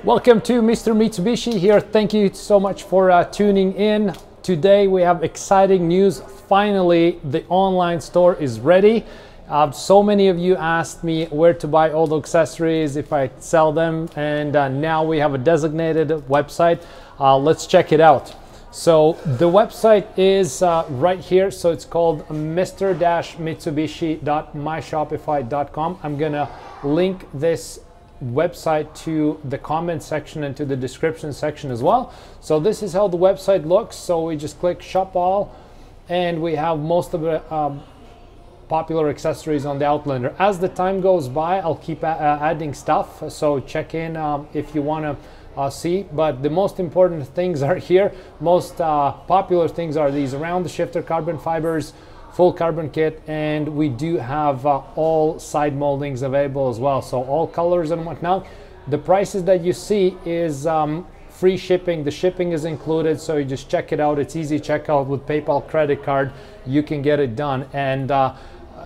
Welcome to Mr. Mitsubishi here. Thank you so much for tuning in. Today we have exciting news. Finally, the online store is ready. So many of you asked me where to buy all the accessories, if I sell them, and now we have a designated website. Let's check it out. So the website is right here. So it's called mr-mitsubishi.myshopify.com. I'm gonna link this website to the comment section and to the description section as well. So this is how the website looks. So we just click shop all and we have most of the popular accessories on the Outlander. As the time goes by, I'll keep adding stuff, so check in if you want to see, but the most important things are here. Most popular things are these around the shifter carbon fibers, full carbon kit, and we do have all side moldings available as well, so all colors and whatnot. The prices that you see is free shipping. The shipping is included, so you just check it out. It's easy checkout with PayPal credit card. You can get it done, and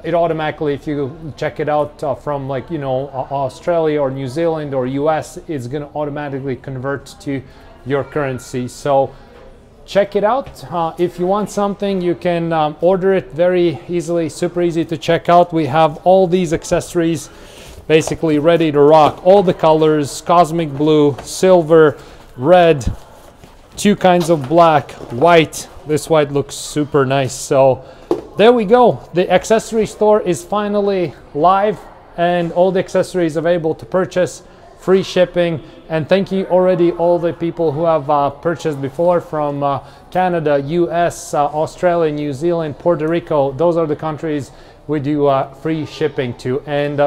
it automatically, if you check it out from, like, you know, Australia or New Zealand or US, it's going to automatically convert to your currency. So check it out. If you want something, you can order it very easily, super easy to check out. We have all these accessories basically ready to rock. All the colors: cosmic blue, silver, red, two kinds of black, white. This white looks super nice. So there we go. The accessory store is finally live and all the accessories available to purchase, free shipping. And thank you already all the people who have purchased before from Canada, US, Australia, New Zealand, Puerto Rico. Those are the countries we do free shipping to. And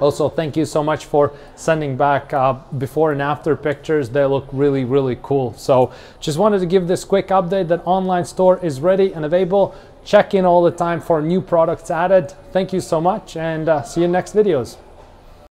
also thank you so much for sending back before and after pictures. They look really, really cool. So just wanted to give this quick update that online store is ready and available. Check in all the time for new products added. Thank you so much, and see you in next videos.